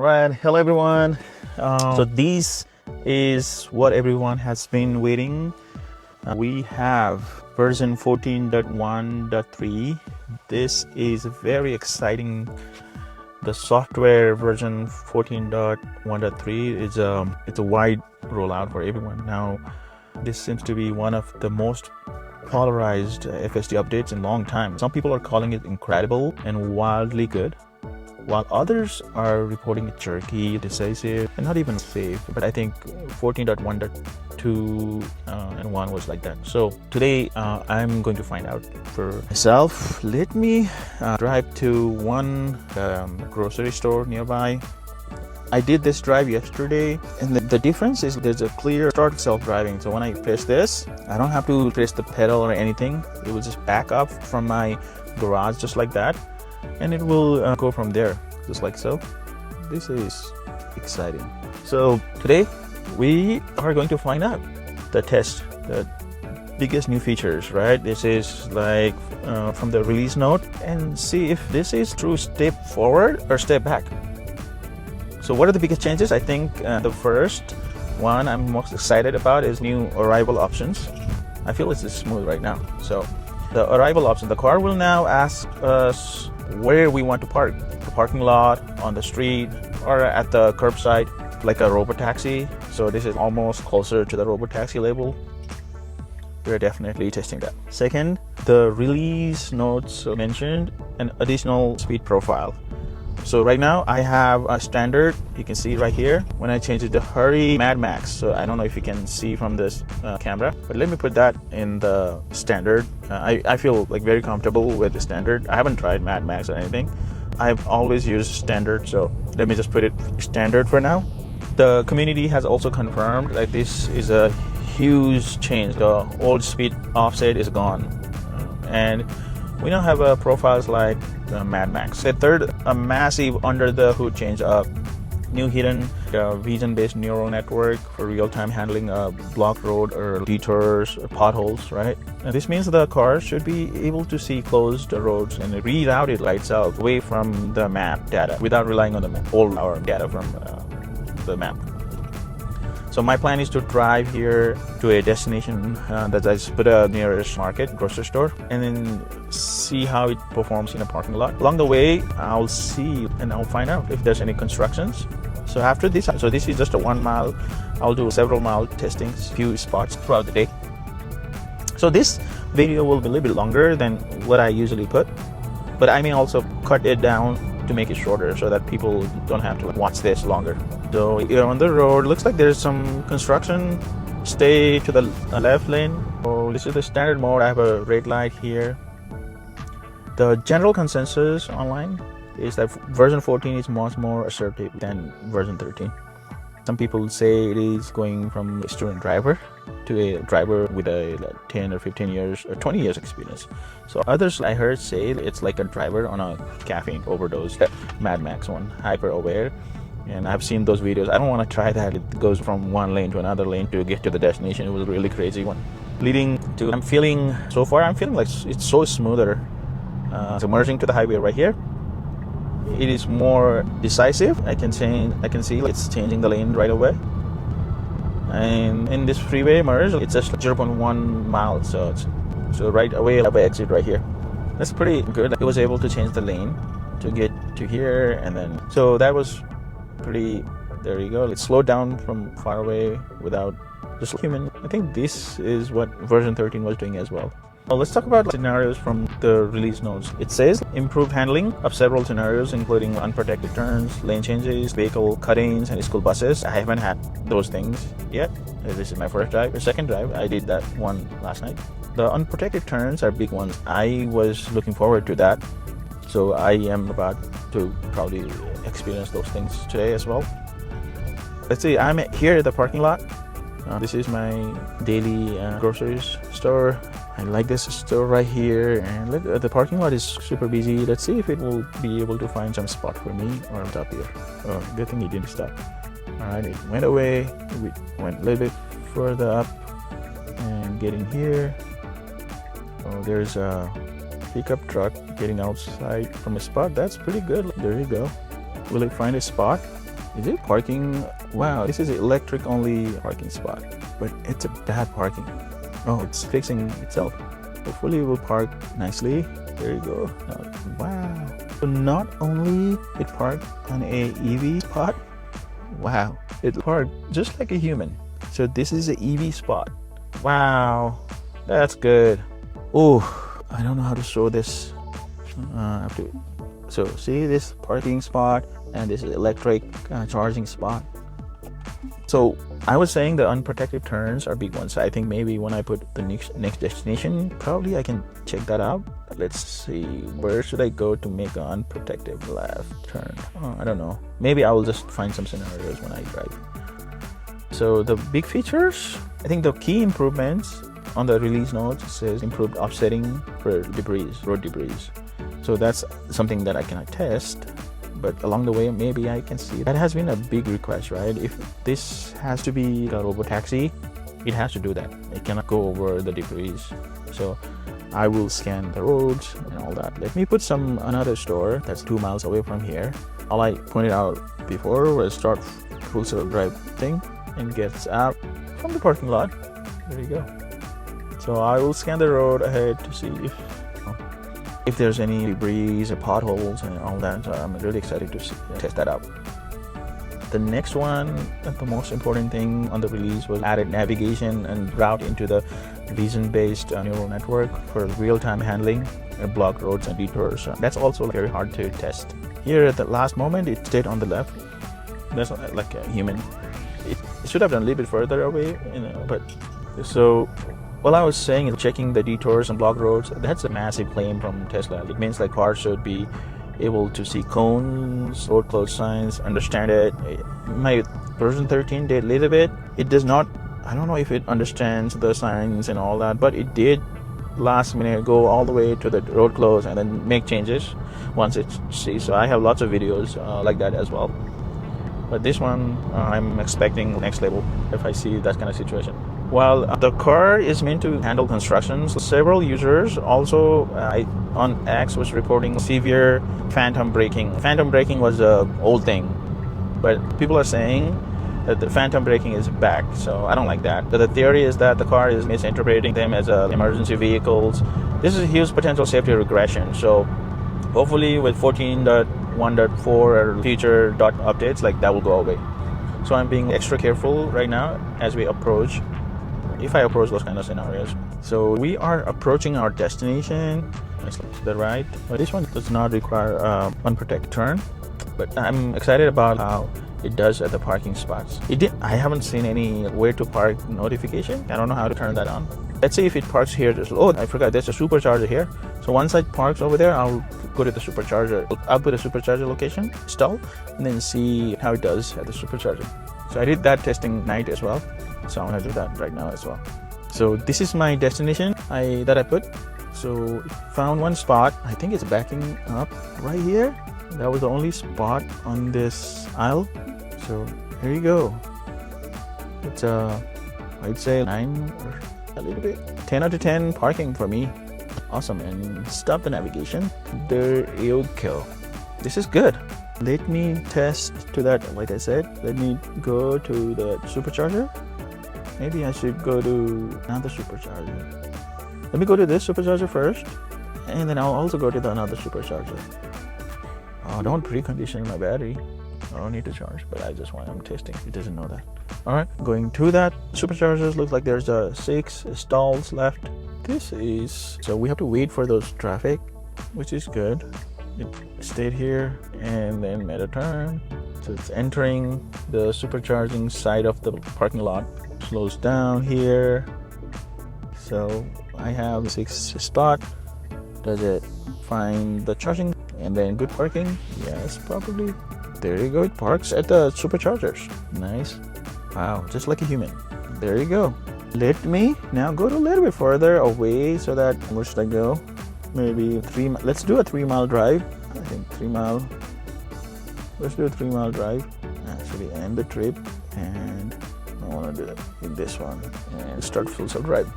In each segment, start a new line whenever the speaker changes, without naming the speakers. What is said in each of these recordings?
Right, hello everyone. So this is what everyone has been waiting. We have version 14.1.3. This is very exciting. The software version 14.1.3 is it's a wide rollout for everyone. Now, this seems to be one of the most polarized FSD updates in a long time. Some people are calling it incredible and wildly good, while others are reporting it jerky, decisive, and not even safe. But I think 14.1.2 and 1 was like that. So today I'm going to find out for myself. Let me drive to one grocery store nearby. I did this drive yesterday, and the difference is there's a clear start self-driving. So when I press this, I don't have to press the pedal or anything. It will just back up from my garage just like that, and it will go from there just like so. This is exciting. So today we are going to find out the biggest new features, right? This is like from the release note, and see if this is true step forward or step back. So what are the biggest changes? I think the first one I'm most excited about is new arrival options. I feel it's smooth right now. So the arrival option, the car will now ask us where we want to park. The parking lot, on the street, or at the curbside, like a Robotaxi. So this is almost closer to the Robotaxi label. We're definitely testing that. Second, the release notes mentioned an additional speed profile. So right now I have a standard, you can see right here. When I change it to hurry, Mad Max. So I don't know if you can see from this camera, but let me put that in the standard. I feel like very comfortable with the standard. I haven't tried Mad Max or anything. I've always used standard, so let me just put it standard for now. The community has also confirmed that this is a huge change. The old speed offset is gone, and we now have profiles like Mad Max. The third, a massive under the hood change up. New hidden vision-based neural network for real-time handling blocked road or detours or potholes, right? And this means the car should be able to see closed roads and reroute it itself away from the map data without relying on the old hour data from the map. So my plan is to drive here to a destination that I just put a nearest market, grocery store, and then see how it performs in a parking lot. Along the way, I'll see and I'll find out if there's any constructions. So after this, so this is just a 1 mile. I'll do several mile testings, few spots throughout the day. So this video will be a little bit longer than what I usually put, but I may also cut it down to make it shorter so that people don't have to watch this longer. So you're on the road, looks like there's some construction. Stay to the left lane. So this is the standard mode. I have a red light here. The general consensus online is that version 14 is much more assertive than version 13. Some people say it is going from a student driver to a driver with a 10 or 15 years or 20 years experience. So others I heard say it's like a driver on a caffeine overdose. Mad Max one, hyper aware. And I've seen those videos. I don't want to try that. It goes from one lane to another lane to get to the destination. It was a really crazy one. Leading to, I'm feeling like it's so smoother. So merging to the highway right here. It is more decisive. I can see it's changing the lane right away. And in this freeway merge, it's just 0.1 miles. So right away I have an exit right here. That's pretty good. It was able to change the lane to get to here, and then so that was pretty. There you go. It slowed down from far away without just human. I think this is what version 13 was doing as well. Well, let's talk about scenarios from the release notes. It says improved handling of several scenarios, including unprotected turns, lane changes, vehicle cuttings, and school buses. I haven't had those things yet. This is my first drive or second drive. I did that one last night. The unprotected turns are big ones. I was looking forward to that. So I am about to probably experience those things today as well. Let's see, I'm here at the parking lot. This is my daily groceries store. I like this store right here, and look, the parking lot is super busy. Let's see if it will be able to find some spot for me or on top here. Oh, good thing it didn't stop. Alright, it went away. We went a little bit further up and getting here. Oh, there's a pickup truck getting outside from a spot. That's pretty good. There you go. Will it find a spot? Is it parking? Wow, this is an electric only parking spot, but it's a bad parking. Oh, it's fixing itself. Hopefully it will park nicely. There you go. Wow. So not only it parked on a EV spot, wow, it parked just like a human. So this is an EV spot. Wow, that's good. Oh, I don't know how to show this. So see this parking spot, and this is electric charging spot. So I was saying the unprotected turns are big ones. I think maybe when I put the next destination, probably I can check that out. Let's see, where should I go to make an unprotected left turn? I don't know. Maybe I will just find some scenarios when I drive. So the big features, I think the key improvements on the release notes says improved offsetting for debris, road debris. So that's something that I cannot test, but along the way maybe I can see. That has been a big request, right? If this has to be a Robotaxi, it has to do that. It cannot go over the debris. So I will scan the roads and all that. Let me put another store that's 2 miles away from here. All I pointed out before was start full circle drive thing and gets out from the parking lot. There you go. So I will scan the road ahead to see if there's any debris or potholes and all that. So I'm really excited to test that out. The next one, the most important thing on the release, was added navigation and route into the vision-based neural network for real-time handling of blocked roads and detours. That's also very hard to test. Here at the last moment, it stayed on the left. That's like a human. It should have done a little bit further away, but so while I was saying checking the detours and blocked roads, that's a massive claim from Tesla. It means like cars should be able to see cones, road closed signs, understand it. My version 13 did a little bit. It does not, I don't know if it understands the signs and all that, but it did last minute go all the way to the road close and then make changes once it sees. So I have lots of videos like that as well. But this one, I'm expecting next level if I see that kind of situation. While the car is meant to handle constructions, several users also on X was reporting severe phantom braking. Phantom braking was an old thing, but people are saying that the phantom braking is back, so I don't like that. But the theory is that the car is misinterpreting them as emergency vehicles. This is a huge potential safety regression. So hopefully with 14.1.4 or future updates, like that will go away. So I'm being extra careful right now as we approach, if I approach those kind of scenarios. So we are approaching our destination. It's to the right. But this one does not require unprotected turn, but I'm excited about how it does at the parking spots. I haven't seen any where to park notification. I don't know how to turn that on. Let's see if it parks here. Oh, I forgot there's a Supercharger here. So once it parks over there, I'll go to the Supercharger. I'll put a Supercharger location, stall, and then see how it does at the Supercharger. So I did that testing night as well. So I'm gonna do that right now as well. So this is my destination that I put. So found one spot. I think it's backing up right here. That was the only spot on this aisle. So here you go. It's I'd say 9 or a little bit. 10 out of 10 parking for me. Awesome. And stop the navigation. There you go. This is good. Let me test to that. Like I said, let me go to the Supercharger. Maybe I should go to another Supercharger. Let me go to this Supercharger first, and then I'll also go to another Supercharger. Oh, don't precondition my battery. I don't need to charge, but I'm testing. It doesn't know that. All right, going to that Superchargers. Looks like there's 6 stalls left. So we have to wait for those traffic, which is good. It stayed here and then made a turn. So it's entering the supercharging side of the parking lot. Slows down here. So I have 6 spot. Does it find the charging and then good parking? Yes, probably. There you go. It parks at the Superchargers. Nice. Wow, just like a human. There you go. Let me now go to a little bit further away so that, where should I go? Maybe 3. Let's do a 3 mile drive. I think 3 mile. Let's do a 3 mile drive. Actually end the trip, and I want to do it with this one and start full circle drive.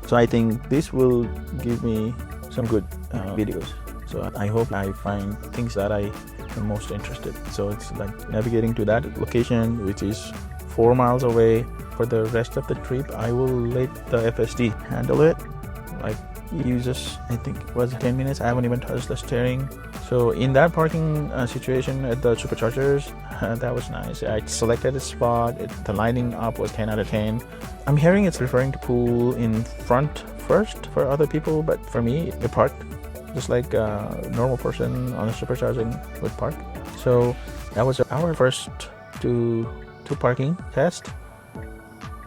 So I think this will give me some good videos. So I hope I find things that I I'm most interested. So it's like navigating to that location, which is 4 miles away. For the rest of the trip, I will let the FSD handle it. Like, it uses, I think it was 10 minutes. I haven't even touched the steering. So in that parking situation at the Superchargers, that was nice. I selected a spot. The lighting up was 10 out of 10. I'm hearing it's referring to pull in front first for other people, but for me, it parked just like a normal person on a supercharging would park. So that was our first two parking test.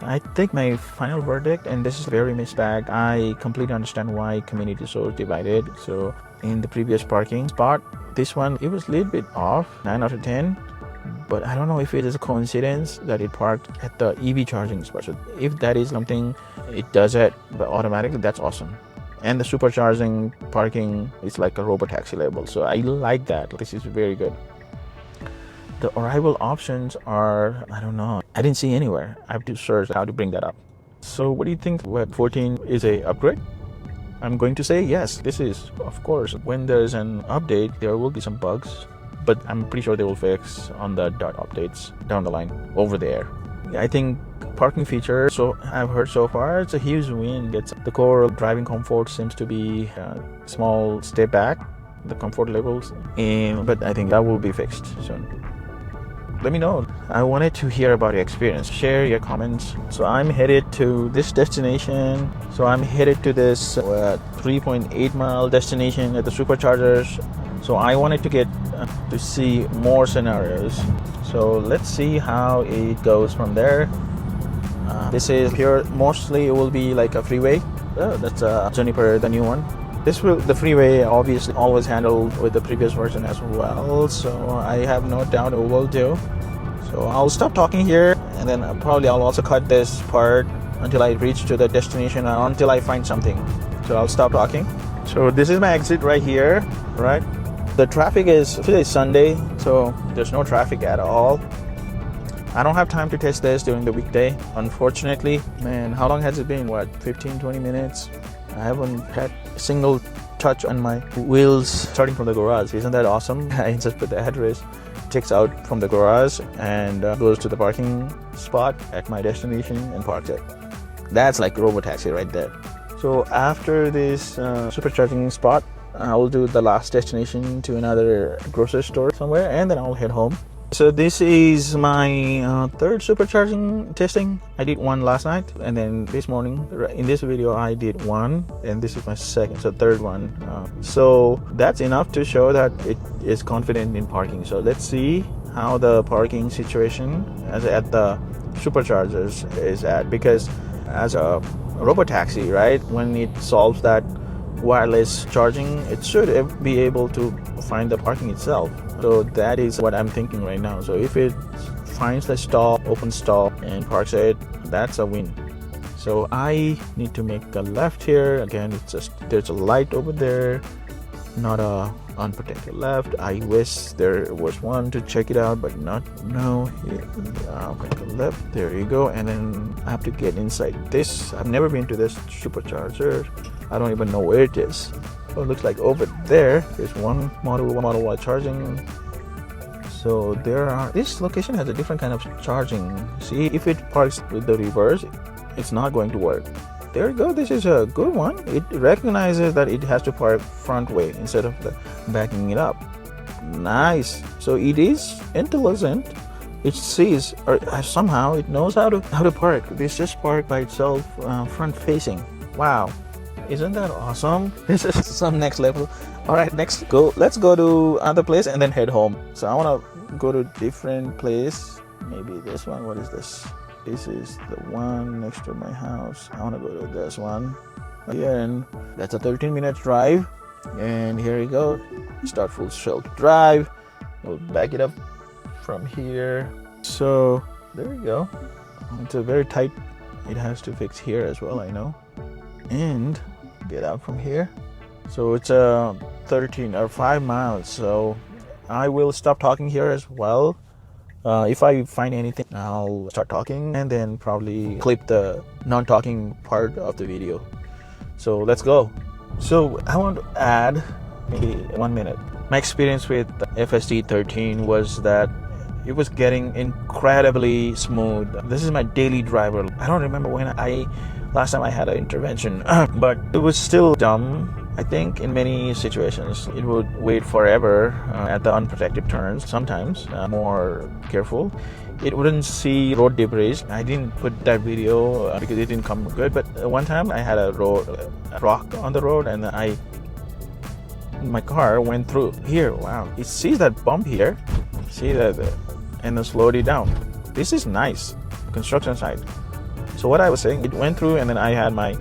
I think my final verdict, and this is very mixed bag. I completely understand why community is so divided. So in the previous parking spot, this one, it was a little bit off, 9 out of 10. But I don't know if it is a coincidence that it parked at the EV charging spot. So if that is something, it does it but automatically, that's awesome. And the supercharging parking is like a Robotaxi level. So I like that. This is very good. The arrival options are, I don't know. I didn't see anywhere. I have to search how to bring that up. So what do you think? Web 14 is a upgrade? I'm going to say yes. This is, of course, when there's an update, there will be some bugs, but I'm pretty sure they will fix on the updates down the line over there. I think parking feature, so I've heard so far, it's a huge win. The core driving comfort seems to be a small step back, the comfort levels, but I think that will be fixed soon. Let me know. I wanted to hear about your experience. Share your comments. So I'm headed to this destination. So I'm headed to this 3.8 mile destination at the Superchargers. So I wanted to get to see more scenarios. So let's see how it goes from there. This is here, mostly it will be like a freeway. Oh, that's Juniper, the new one. The freeway obviously always handled with the previous version as well, so I have no doubt it will do. So I'll stop talking here, and then probably I'll also cut this part until I reach to the destination, until I find something. So I'll stop talking. So this is my exit right here, right? The traffic is, today is Sunday, so there's no traffic at all. I don't have time to test this during the weekday, unfortunately. Man, how long has it been? What, 15-20 minutes? I haven't had a single touch on my wheels starting from the garage. Isn't that awesome? I just put the address, checks out from the garage, and goes to the parking spot at my destination and parks it. That's like Robotaxi right there. So after this supercharging spot, I'll do the last destination to another grocery store somewhere, and then I'll head home. So this is my third supercharging testing. I did one last night, and then this morning in this video I did one, and this is my second, so third one. So that's enough to show that it is confident in parking. So let's see how the parking situation at the Superchargers is at, because as a Robotaxi, right, when it solves that wireless charging, it should be able to find the parking itself. So that is what I'm thinking right now. So if it finds the stall, open stall, and parks it, that's a win. So I need to make a left here. Again, it's just, there's a light over there, not a unprotected left. I wish there was one to check it out, but no. I'll make a left. There you go. And then I have to get inside this. I've never been to this Supercharger. I don't even know where it is. So it looks like over there is one Model Y charging. So this location has a different kind of charging. See, if it parks with the reverse, it's not going to work. There you go. This is a good one. It recognizes that it has to park front way instead of backing it up. Nice. So it is intelligent. It sees, or somehow it knows how to park. This just park by itself, front facing. Wow. Isn't that awesome? This is some next level. All right, let's go to another place and then head home. So I want to go to different place. Maybe this one. What is this? This is the one next to my house. I want to go to this one. Again, that's a 13-minute drive. And here we go. Start full shelter drive. We'll back it up from here. So there we go. It's a very tight. It has to fix here as well, I know. And get out from here. So it's 13 or 5 miles. So I will stop talking here as well. If I find anything, I'll start talking and then probably clip the non-talking part of the video. So let's go. So I want to add maybe 1 minute. My experience with FSD 13 was that it was getting incredibly smooth. This is my daily driver. I don't remember when last time I had an intervention, but it was still dumb. I think in many situations it would wait forever at the unprotected turns, sometimes more careful. It wouldn't see road debris. I didn't put that video because it didn't come good, but one time I had a rock on the road and my car went through here. Wow, it sees that bump here, see that, and then slowed it down. This is nice construction site. So what I was saying, it went through and then I had my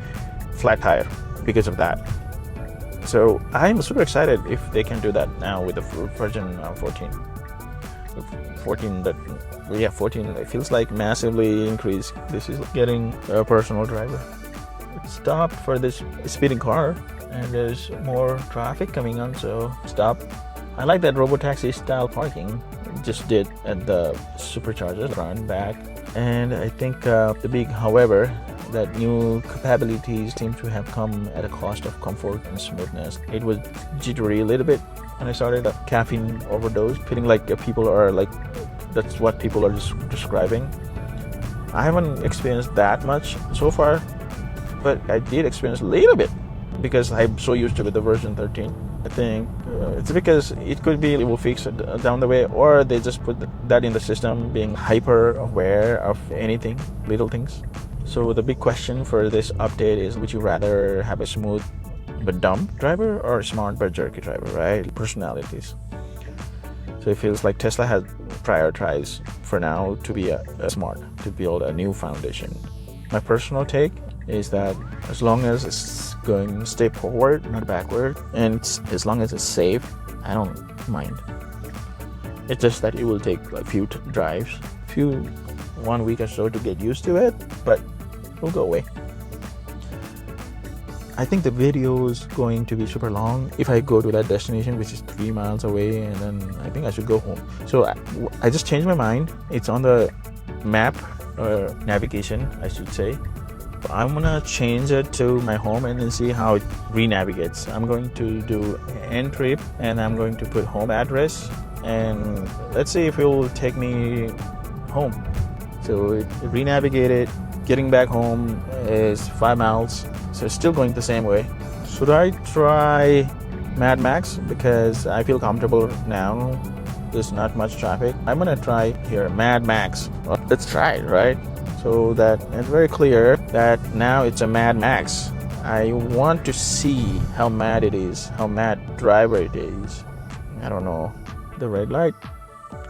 flat tire because of that. So I'm super excited if they can do that now with the version 14. 14, it feels like massively increased. This is getting a personal driver. Stop for this speeding car and there's more traffic coming on, so stop. I like that Robotaxi style parking. Just did at the Supercharger front, back. And I think the big however, that new capabilities seem to have come at a cost of comfort and smoothness. It was jittery a little bit when I started. A caffeine overdose, feeling like people are like, that's what people are just describing. I haven't experienced that much so far, but I did experience a little bit because I'm so used to it with the version 13. I think it's because it could be it will fix it down the way, or they just put that in the system, being hyper aware of anything, little things. So the big question for this update is, would you rather have a smooth but dumb driver or a smart but jerky driver, right? Personalities. So it feels like Tesla has prioritized for now to be a smart, to build a new foundation. My personal take is that as long as it's going step forward, not backward, and as long as it's safe, I don't mind. It's just that it will take a few drives, 1 week or so to get used to it, but it will go away. I think the video is going to be super long if I go to that destination, which is 3 miles away, and then I think I should go home. So I just changed my mind. It's on the map or navigation, I should say. I'm gonna change it to my home and then see how it re-navigates. I'm going to do end trip and I'm going to put home address, and let's see if it will take me home. So it re-navigated. Getting back home is 5 miles, so it's still going the same way. Should I try Mad Max? Because I feel comfortable now. There's not much traffic. I'm gonna try here Mad Max. Well, let's try it, right? So that it's very clear that now it's a Mad Max. I want to see how mad it is, how mad driver it is. I don't know. The red light,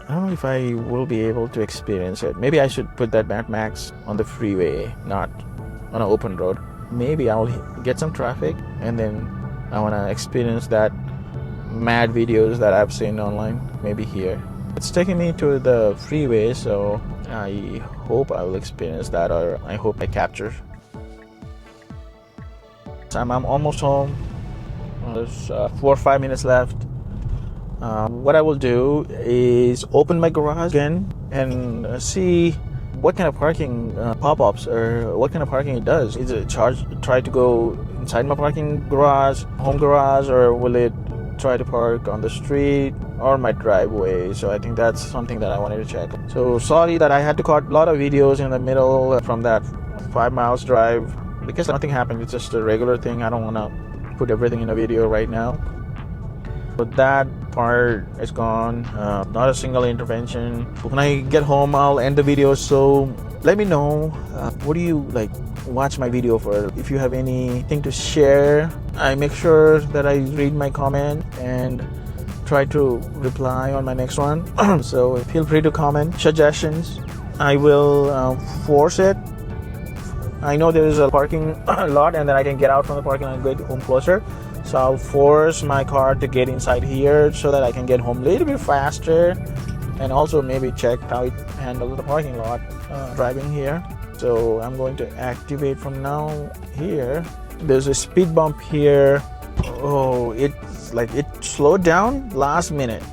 I don't know if I will be able to experience it. Maybe I should put that Mad Max on the freeway, not on an open road. Maybe I'll get some traffic and then I want to experience that mad videos that I've seen online, maybe here. It's taking me to the freeway, so I hope I will experience that, or I hope I capture. So I'm almost home. There's 4 or 5 minutes left. What I will do is open my garage again and see what kind of parking pop-ups or what kind of parking it does. Is it try to go inside my parking garage, home garage, or will it try to park on the street or my driveway? So I think that's something that I wanted to check. So sorry that I had to cut a lot of videos in the middle from that 5 miles drive because nothing happened. It's just a regular thing. I don't want to put everything in a video right now. But that part is gone. Not a single intervention. When I get home, I'll end the video. So let me know what do you like watch my video for. If you have anything to share, I make sure that I read my comment and try to reply on my next one. So feel free to comment suggestions. I will force it. I know there is a parking lot and then I can get out from the parking lot and get home closer. So I'll force my car to get inside here so that I can get home a little bit faster, and also maybe check how it handles the parking lot driving here. So I'm going to activate from now here. There's a speed bump here. Oh, it's like it slowed down last minute.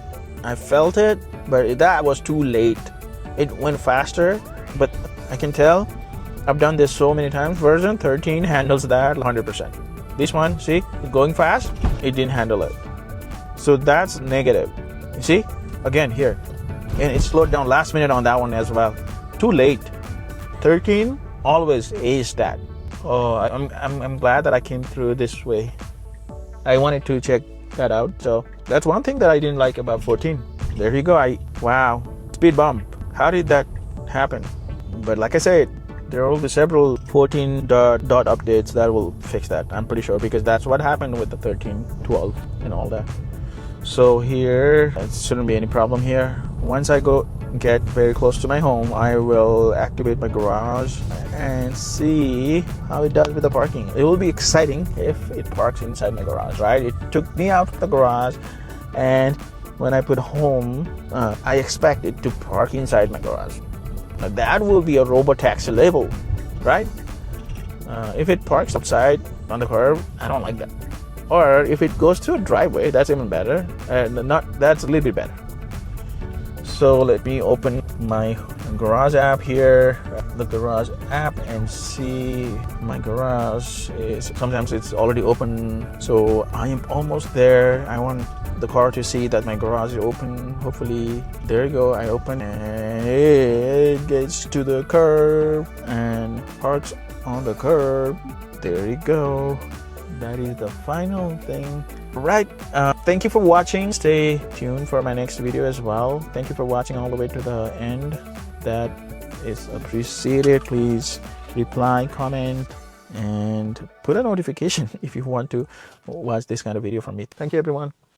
I felt it, but that was too late. It went faster, but I can tell I've done this so many times. Version 13 handles that 100%. This one, see, it's going fast, it didn't handle it. So that's negative. You see, again here, and it slowed down last minute on that one as well. Too late. 13 always aced that. Oh, I'm glad that I came through this way. I wanted to check that out. So that's one thing that I didn't like about 14. There you go. Wow, speed bump. How did that happen? But like I said, there will be several 14 dot updates that will fix that. I'm pretty sure, because that's what happened with the 13, 12, and all that. So here, it shouldn't be any problem here. Once I get very close to my home, I will activate my garage and see how it does with the parking. It will be exciting if it parks inside my garage, right? It took me out of the garage, and when I put home, I expect it to park inside my garage. Now that will be a Robotaxi level, right? If it parks outside on the curb, I don't like that. Or if it goes to a driveway, that's even better. That's a little bit better. So let me open my garage app here, the garage app, and see my garage sometimes it's already open. So I am almost there. I want the car to see that my garage is open. Hopefully, there you go. I open and it gets to the curb and parks on the curb. There you go. That is the final thing. Right. Thank you for watching. Stay tuned for my next video as well. Thank you for watching all the way to the end. That is appreciated. Please reply, comment, and put a notification if you want to watch this kind of video from me. Thank you, everyone.